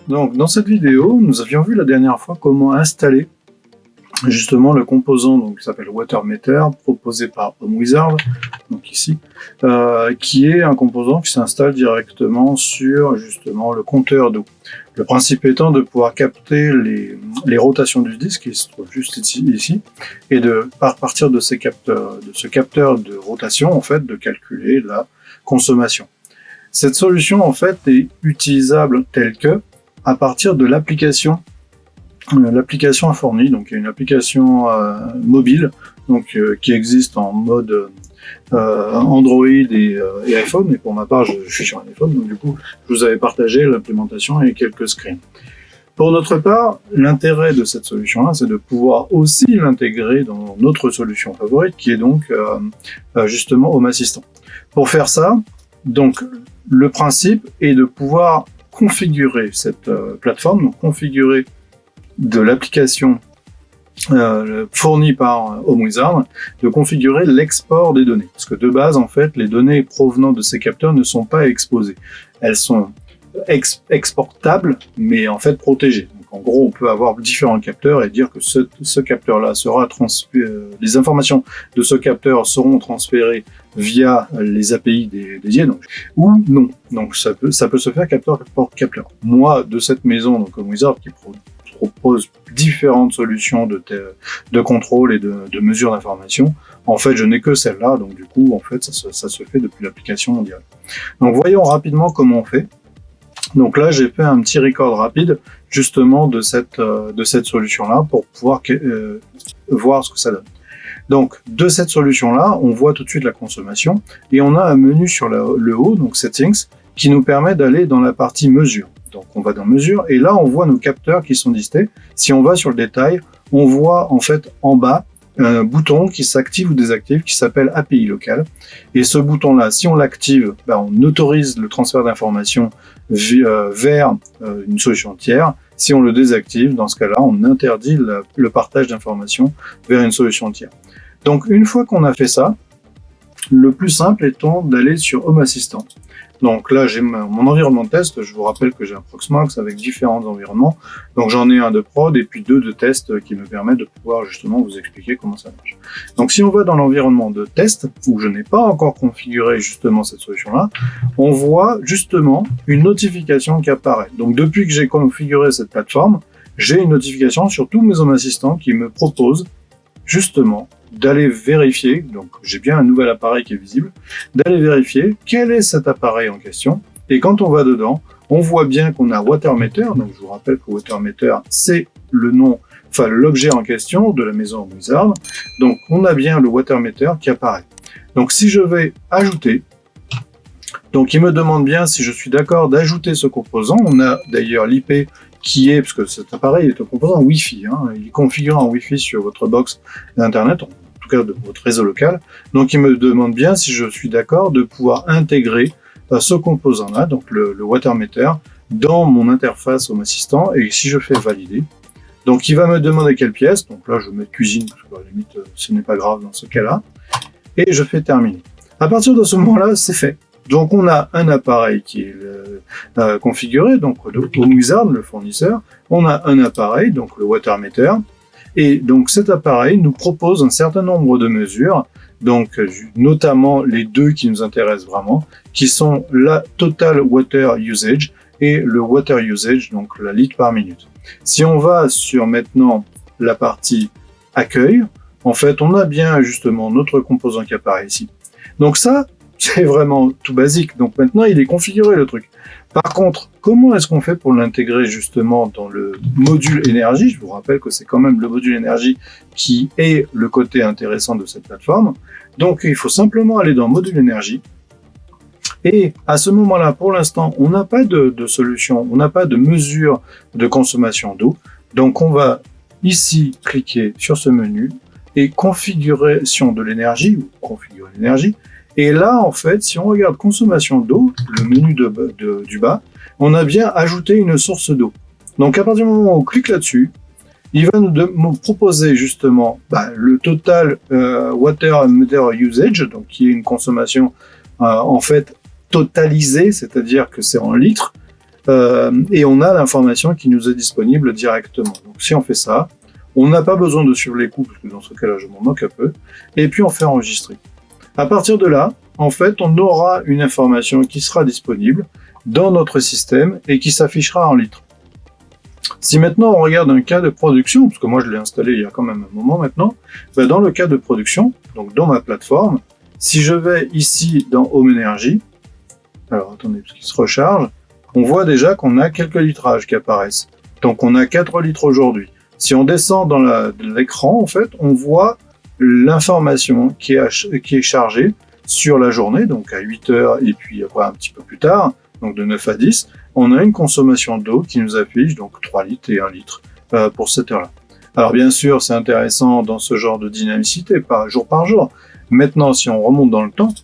Donc, dans cette vidéo, nous avions vu la dernière fois comment installer justement le composant donc, qui s'appelle WaterMeter, proposé par HomeWizard, donc ici, qui est un composant qui s'installe directement sur justement le compteur d'eau. Le principe étant de pouvoir capter les rotations du disque, qui se trouve juste ici, et à partir de ce capteur de rotation, en fait, de calculer la consommation. Cette solution, en fait, est utilisable telle que à partir de l'application Inforni. Donc il y a une application mobile donc qui existe en mode Android et iPhone, et pour ma part je suis sur un iPhone, donc du coup je vous avais partagé l'implémentation et quelques screens. Pour notre part, l'intérêt de cette solution-là, c'est de pouvoir aussi l'intégrer dans notre solution favorite, qui est donc justement Home Assistant. Pour faire ça, donc le principe est de pouvoir configurer cette plateforme, donc configurer de l'application fournie par HomeWizard, de configurer l'export des données. Parce que de base, en fait, les données provenant de ces capteurs ne sont pas exposées. Elles sont exportables, mais en fait protégées. Donc, en gros, on peut avoir différents capteurs et dire que ce capteur-là sera les informations de ce capteur seront transférées via les API dédiées, donc, ou non. Donc ça peut se faire capteur par capteur. Moi, de cette maison, donc HomeWizard, qui propose différentes solutions de contrôle et de mesure d'information, en fait, je n'ai que celle-là, donc du coup, en fait, ça se fait depuis l'application mondiale. Donc voyons rapidement comment on fait. Donc là, j'ai fait un petit record rapide justement de cette solution-là pour pouvoir voir ce que ça donne. Donc, de cette solution-là, on voit tout de suite la consommation et on a un menu sur le haut, donc Settings, qui nous permet d'aller dans la partie Mesure. Donc, on va dans Mesure et là, on voit nos capteurs qui sont listés. Si on va sur le détail, on voit en fait en bas un bouton qui s'active ou désactive qui s'appelle API local. Et ce bouton-là, si on l'active, on autorise le transfert d'informations vers une solution tiers. Si on le désactive, dans ce cas-là, on interdit le partage d'informations vers une solution tiers. Donc, une fois qu'on a fait ça, le plus simple étant d'aller sur Home Assistant. Donc là, j'ai mon environnement de test. Je vous rappelle que j'ai un Proxmox avec différents environnements. Donc j'en ai un de prod et puis 2 de test qui me permettent de pouvoir justement vous expliquer comment ça marche. Donc si on va dans l'environnement de test, où je n'ai pas encore configuré justement cette solution-là, on voit justement une notification qui apparaît. Donc depuis que j'ai configuré cette plateforme, j'ai une notification sur tous mes Home Assistants qui me proposent justement d'aller vérifier, donc j'ai bien un nouvel appareil qui est visible, d'aller vérifier quel est cet appareil en question. Et quand on va dedans, on voit bien qu'on a WaterMeter, donc je vous rappelle que WaterMeter, c'est le nom, enfin l'objet en question de la maison HomeWizard. Donc on a bien le WaterMeter qui apparaît. Donc si je vais ajouter, donc il me demande bien si je suis d'accord d'ajouter ce composant. On a d'ailleurs l'IP qui est, parce que cet appareil est un composant Wi-Fi, il est configuré en Wi-Fi sur votre box d'Internet, en tout cas de votre réseau local. Donc il me demande bien si je suis d'accord de pouvoir intégrer ce composant-là, donc le WaterMeter, dans mon interface Home Assistant, et si je fais valider, donc il va me demander quelle pièce, donc là je vais mettre cuisine, parce que à la limite ce n'est pas grave dans ce cas-là, et je fais terminer. À partir de ce moment-là, c'est fait. Donc on a un appareil qui est configuré, donc le HomeWizard, le fournisseur. On a un appareil, donc le WaterMeter. Et donc cet appareil nous propose un certain nombre de mesures, donc notamment les deux qui nous intéressent vraiment, qui sont la Total Water Usage et le Water Usage, donc la litre par minute. Si on va sur maintenant la partie accueil, en fait on a bien justement notre composant qui apparaît ici. Donc ça, c'est vraiment tout basique. Donc maintenant, il est configuré le truc. Par contre, comment est-ce qu'on fait pour l'intégrer justement dans le module énergie? Je vous rappelle que c'est quand même le module énergie qui est le côté intéressant de cette plateforme. Donc il faut simplement aller dans module énergie. Et à ce moment-là, pour l'instant, on n'a pas de solution, on n'a pas de mesure de consommation d'eau. Donc on va ici cliquer sur ce menu et configuration de l'énergie, ou configurer l'énergie. Et là, en fait, si on regarde consommation d'eau, le menu du bas, on a bien ajouté une source d'eau. Donc, à partir du moment où on clique là-dessus, il va nous proposer justement le total water meter usage, donc qui est une consommation en fait totalisée, c'est-à-dire que c'est en litres, et on a l'information qui nous est disponible directement. Donc si on fait ça, on n'a pas besoin de suivre les coûts, parce que dans ce cas-là, je m'en moque un peu, et puis on fait enregistrer. À partir de là, en fait, on aura une information qui sera disponible dans notre système et qui s'affichera en litres. Si maintenant on regarde un cas de production, parce que moi je l'ai installé il y a quand même un moment maintenant, ben dans le cas de production, donc dans ma plateforme, si je vais ici dans Home Energy, alors attendez, parce qu'il se recharge, on voit déjà qu'on a quelques litrages qui apparaissent. Donc on a 4 litres aujourd'hui. Si on descend dans l'écran, en fait, on voit l'information qui est chargée sur la journée, donc à 8 heures et puis après un petit peu plus tard, donc de 9 à 10, on a une consommation d'eau qui nous affiche donc 3 litres et 1 litre pour cette heure-là. Alors bien sûr, c'est intéressant dans ce genre de dynamicité, pas jour par jour. Maintenant, si on remonte dans le temps,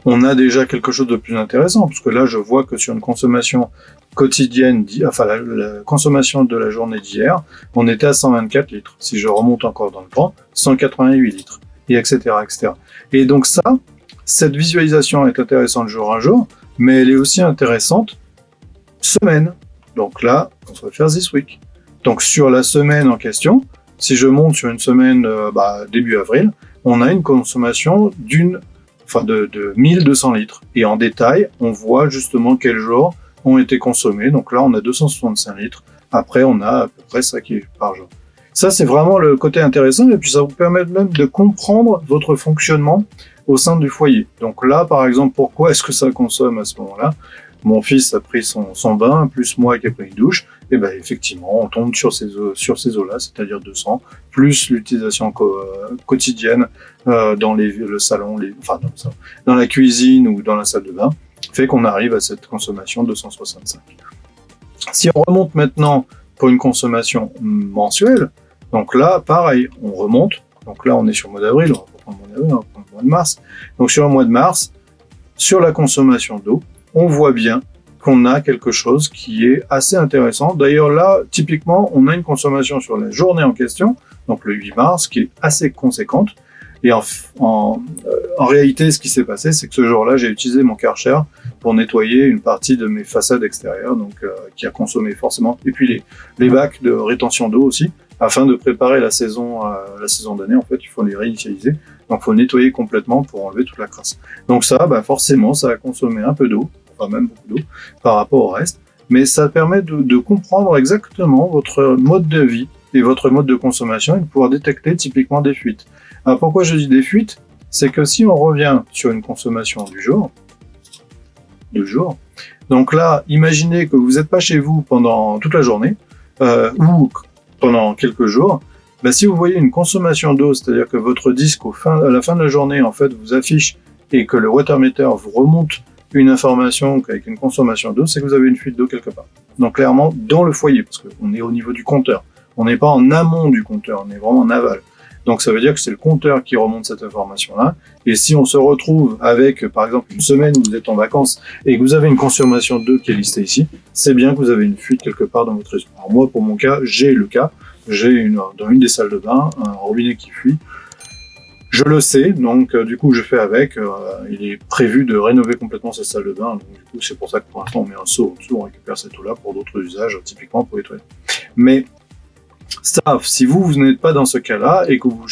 on a déjà quelque chose de plus intéressant, parce que là, je vois que sur une consommation quotidienne, enfin la consommation de la journée d'hier, on était à 124 litres. Si je remonte encore dans le temps, 188 litres, et etc., etc. Et donc ça, cette visualisation est intéressante jour à jour, mais elle est aussi intéressante semaine. Donc là, on va faire this week. Donc sur la semaine en question, si je monte sur une semaine début avril, on a une consommation de 1200 litres. Et en détail, on voit justement quels jours ont été consommés. Donc là, on a 265 litres. Après, on a à peu près ça qui est par jour. Ça, c'est vraiment le côté intéressant. Et puis, ça vous permet même de comprendre votre fonctionnement au sein du foyer. Donc là, par exemple, pourquoi est-ce que ça consomme à ce moment-là? Mon fils a pris son bain, plus moi qui ai pris une douche. Et ben effectivement, on tombe sur ces eaux-là, c'est-à-dire 200, plus l'utilisation quotidienne dans le salon, dans la cuisine ou dans la salle de bain, fait qu'on arrive à cette consommation de 265. Si on remonte maintenant pour une consommation mensuelle, donc là, pareil, on remonte. Donc là, on est sur le mois d'avril, on va prendre le mois d'avril, on va prendre le mois de mars. Donc sur le mois de mars, sur la consommation d'eau, on voit bien qu'on a quelque chose qui est assez intéressant. D'ailleurs là, typiquement, on a une consommation sur la journée en question, donc le 8 mars, qui est assez conséquente. Et en réalité, ce qui s'est passé, c'est que ce jour-là, j'ai utilisé mon Karcher pour nettoyer une partie de mes façades extérieures, donc qui a consommé forcément. Et puis les bacs de rétention d'eau aussi, afin de préparer la saison d'année. En fait, il faut les réinitialiser. Donc, il faut nettoyer complètement pour enlever toute la crasse. Donc ça, forcément, ça a consommé un peu d'eau, enfin même beaucoup d'eau, par rapport au reste. Mais ça permet de comprendre exactement votre mode de vie et votre mode de consommation et de pouvoir détecter typiquement des fuites. Alors pourquoi je dis des fuites? C'est que si on revient sur une consommation du jour, donc là, imaginez que vous n'êtes pas chez vous pendant toute la journée, ou pendant quelques jours, si vous voyez une consommation d'eau, c'est-à-dire que votre disque à la fin de la journée en fait vous affiche et que le watermeter vous remonte une information avec une consommation d'eau, c'est que vous avez une fuite d'eau quelque part. Donc clairement dans le foyer, parce qu'on est au niveau du compteur. On n'est pas en amont du compteur, on est vraiment en aval. Donc ça veut dire que c'est le compteur qui remonte cette information-là. Et si on se retrouve avec, par exemple, une semaine où vous êtes en vacances et que vous avez une consommation d'eau qui est listée ici, c'est bien que vous avez une fuite quelque part dans votre réseau. Alors moi, pour mon cas, j'ai dans une des salles de bain, un robinet qui fuit. Je le sais, donc du coup je fais avec. Il est prévu de rénover complètement cette salle de bain. Donc du coup c'est pour ça que pour l'instant on met un seau en dessous, on récupère cette eau-là pour d'autres usages, typiquement pour les toilettes. Mais ça, si vous n'êtes pas dans ce cas-là et que vous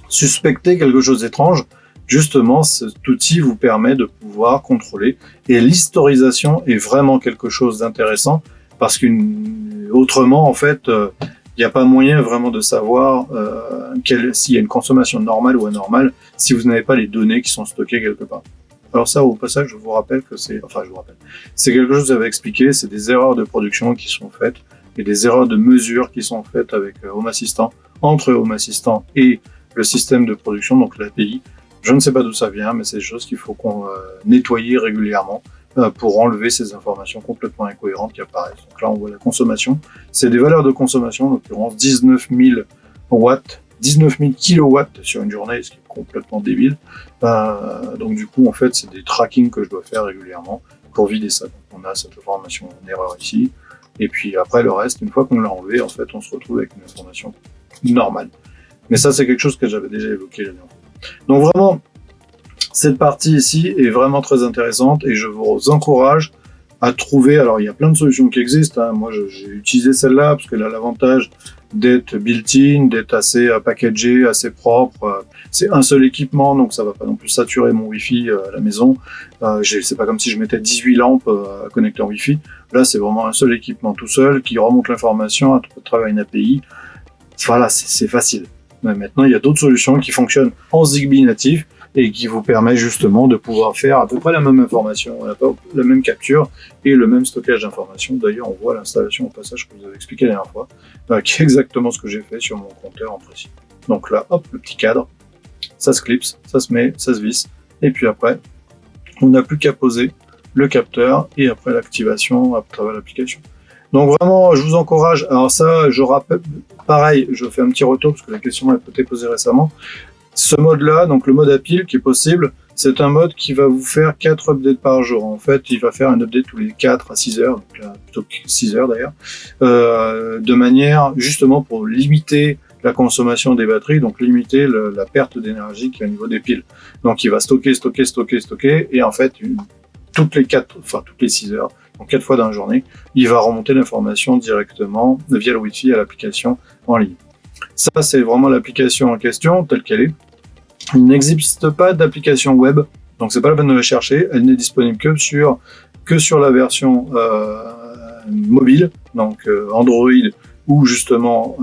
suspectez quelque chose d'étrange, justement cet outil vous permet de pouvoir contrôler. Et l'historisation est vraiment quelque chose d'intéressant parce qu'autrement en fait il n'y a pas moyen vraiment de savoir s'il y a une consommation normale ou anormale si vous n'avez pas les données qui sont stockées quelque part. Alors ça, au passage, je vous rappelle que c'est quelque chose que j'avais expliqué, c'est des erreurs de production qui sont faites et des erreurs de mesure qui sont faites avec Home Assistant, entre Home Assistant et le système de production, donc l'API. Je ne sais pas d'où ça vient, mais c'est des choses qu'il faut qu'on nettoyer régulièrement pour enlever ces informations complètement incohérentes qui apparaissent. Donc là, on voit la consommation. C'est des valeurs de consommation, en l'occurrence 19 000 watts, 19 000 kilowatts sur une journée, ce qui est complètement débile. Donc du coup, en fait, c'est des trackings que je dois faire régulièrement pour vider ça. Donc on a cette information en erreur ici. Et puis après, le reste, une fois qu'on l'a enlevé, en fait, on se retrouve avec une information normale. Mais ça, c'est quelque chose que j'avais déjà évoqué la dernière fois. Donc vraiment, cette partie ici est vraiment très intéressante et je vous encourage à trouver. Alors, il y a plein de solutions qui existent. Hein. Moi, j'ai utilisé celle-là parce qu'elle a l'avantage d'être built-in, d'être assez packagé, assez propre. C'est un seul équipement, donc ça va pas non plus saturer mon Wi-Fi à la maison. C'est pas comme si je mettais 18 lampes à connecter en Wi-Fi. Là, c'est vraiment un seul équipement tout seul qui remonte l'information à travers une API. Voilà, c'est facile. Mais maintenant, il y a d'autres solutions qui fonctionnent en Zigbee natif et qui vous permet justement de pouvoir faire à peu près la même information, la même capture et le même stockage d'informations. D'ailleurs, on voit l'installation au passage que je vous avais expliqué la dernière fois, qui est exactement ce que j'ai fait sur mon compteur en précis. Donc là, hop, le petit cadre, ça se clipse, ça se met, ça se visse, et puis après, on n'a plus qu'à poser le capteur et après l'activation à travers l'application. Donc vraiment, je vous encourage. Alors ça, je rappelle, pareil, je fais un petit retour parce que la question a été posée récemment. Ce mode-là, donc le mode à pile qui est possible, c'est un mode qui va vous faire 4 updates par jour. En fait, il va faire un update tous les 4 à 6 heures, donc là, plutôt que 6 heures d'ailleurs, de manière justement pour limiter la consommation des batteries, donc limiter la perte d'énergie qui est au niveau des piles. Donc il va stocker, et en fait, toutes les 6 heures, donc 4 fois dans la journée, il va remonter l'information directement via le Wi-Fi à l'application en ligne. Ça, c'est vraiment l'application en question, telle qu'elle est. Il n'existe pas d'application web, donc c'est pas la peine de la chercher. Elle n'est disponible que sur la version mobile, donc Android ou justement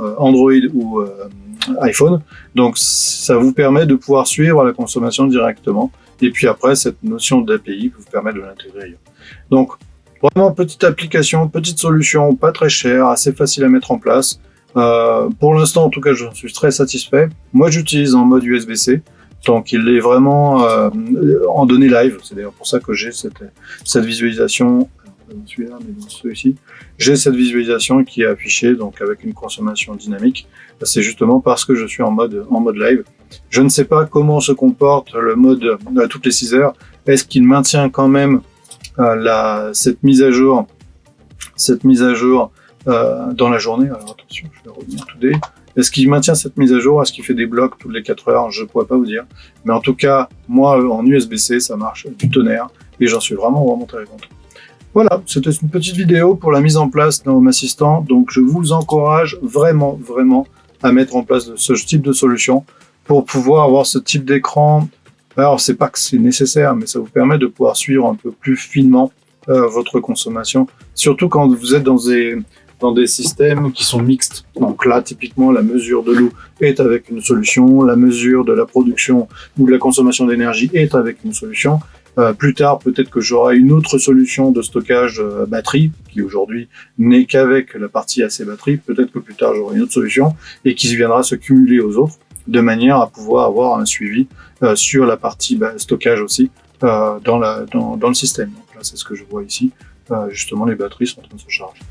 iPhone. Donc ça vous permet de pouvoir suivre la consommation directement. Et puis après, cette notion d'API vous permet de l'intégrer ailleurs. Donc vraiment petite application, petite solution, pas très chère, assez facile à mettre en place. Pour l'instant, en tout cas, je suis très satisfait. Moi, j'utilise en mode USB-C, donc il est vraiment en données live. C'est d'ailleurs pour ça que j'ai cette visualisation. Celui-là, mais dans celui-ci, j'ai cette visualisation qui est affichée donc avec une consommation dynamique. C'est justement parce que je suis en mode live. Je ne sais pas comment se comporte le mode à toutes les 6 heures. Est-ce qu'il maintient quand même cette mise à jour dans la journée? Alors attention, je vais revenir tout dès. Est-ce qu'il maintient cette mise à jour? Est-ce qu'il fait des blocs toutes les 4 heures? Je ne pourrais pas vous dire. Mais en tout cas, moi, en USB-C, ça marche du tonnerre et j'en suis vraiment très content. Voilà, c'était une petite vidéo pour la mise en place d'un Home Assistant. Donc, je vous encourage vraiment à mettre en place ce type de solution pour pouvoir avoir ce type d'écran. Alors, c'est pas que c'est nécessaire, mais ça vous permet de pouvoir suivre un peu plus finement votre consommation. Surtout quand vous êtes dans des systèmes qui sont mixtes. Donc là, typiquement, la mesure de l'eau est avec une solution, la mesure de la production ou de la consommation d'énergie est avec une solution. Plus tard, peut-être que j'aurai une autre solution de stockage batterie, qui aujourd'hui n'est qu'avec la partie AC batterie. Peut-être que plus tard, j'aurai une autre solution et qui viendra se cumuler aux autres, de manière à pouvoir avoir un suivi sur la partie stockage aussi dans le système. Donc là, c'est ce que je vois ici. Justement, les batteries sont en train de se charger.